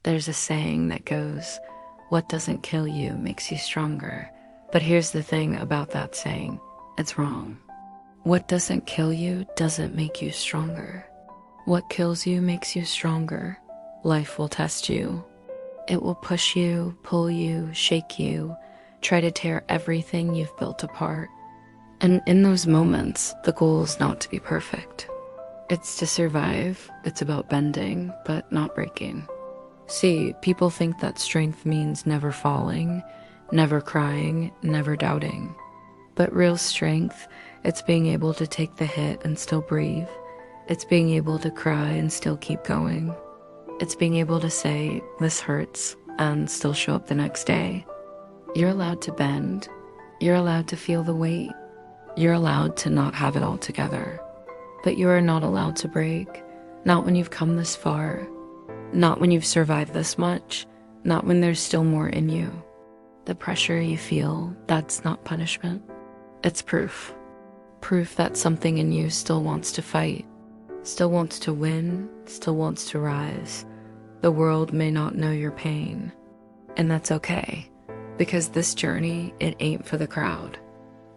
There's a saying that goes, "What doesn't kill you makes you stronger." But here's the thing about that saying, it's wrong. What doesn't kill you doesn't make you stronger. What kills you makes you stronger. Life will test you. It will push you, pull you, shake you, try to tear everything you've built apart. And in those moments, the goal is not to be perfect. It's to survive. It's about bending, but not breaking. See, people think that strength means never falling, never crying, never doubting. But real strength, it's being able to take the hit and still breathe. It's being able to cry and still keep going. It's being able to say, "This hurts," and still show up the next day. You're allowed to bend. You're allowed to feel the weight. You're allowed to not have it all together. But you are not allowed to break. Not when you've come this far. Not when you've survived this much. Not when there's still more in you. The pressure you feel, that's not punishment. It's proof. Proof that something in you still wants to fight. Still wants to win. Still wants to rise. The world may not know your pain. And that's okay. Because this journey, it ain't for the crowd.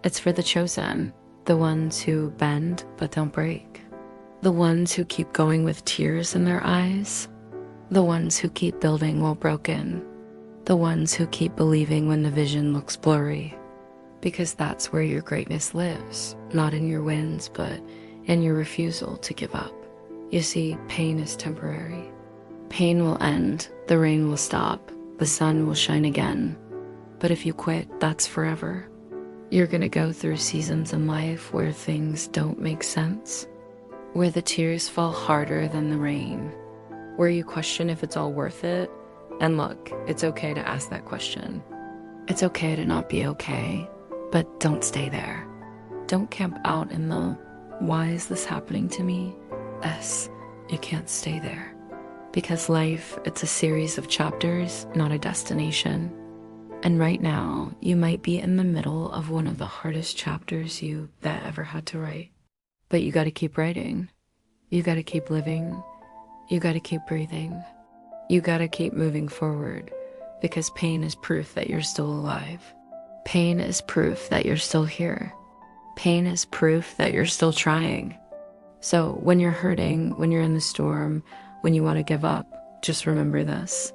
It's for the chosen. The ones who bend but don't break. The ones who keep going with tears in their eyes. The ones who keep building while broken. The ones who keep believing when the vision looks blurry. Because that's where your greatness lives. Not in your wins, but in your refusal to give up. You see, pain is temporary. Pain will end. The rain will stop. The sun will shine again. But if you quit, that's forever. You're gonna go through seasons in life where things don't make sense, where the tears fall harder than the rain, where you question if it's all worth it. And look, it's okay to ask that question. It's okay to not be okay, but don't stay there. Don't camp out in the, "Why is this happening to me?" You can't stay there. Because life, it's a series of chapters, not a destination. And right now, you might be in the middle of one of the hardest chapters you ever had to write. But you gotta keep writing. You gotta keep living. You gotta keep breathing. You gotta keep moving forward, because pain is proof that you're still alive. Pain is proof that you're still here. Pain is proof that you're still trying. So when you're hurting, when you're in the storm, when you want to give up, just remember this.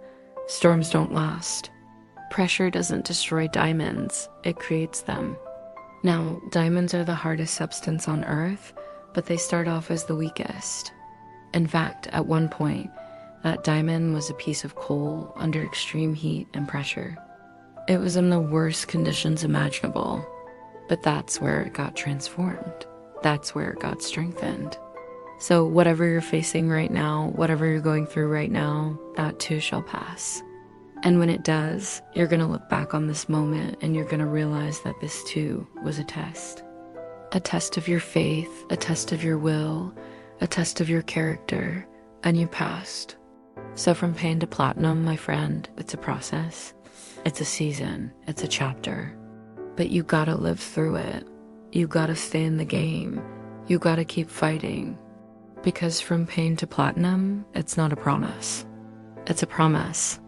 Storms don't last. Pressure doesn't destroy diamonds, it creates them. Now, diamonds are the hardest substance on earth, but they start off as the weakest. In fact, at one point, that diamond was a piece of coal under extreme heat and pressure. It was in the worst conditions imaginable, but that's where it got transformed. That's where it got strengthened. So whatever you're facing right now, whatever you're going through right now, that too shall pass. And when it does, you're gonna look back on this moment and you're gonna realize that this too was a test. A test of your faith, a test of your will, a test of your character, and you passed. So from pain to platinum, my friend, it's a process. It's a season, it's a chapter. But you gotta live through it. You gotta stay in the game. You gotta keep fighting. Because from pain to platinum, it's not a promise. It's a promise.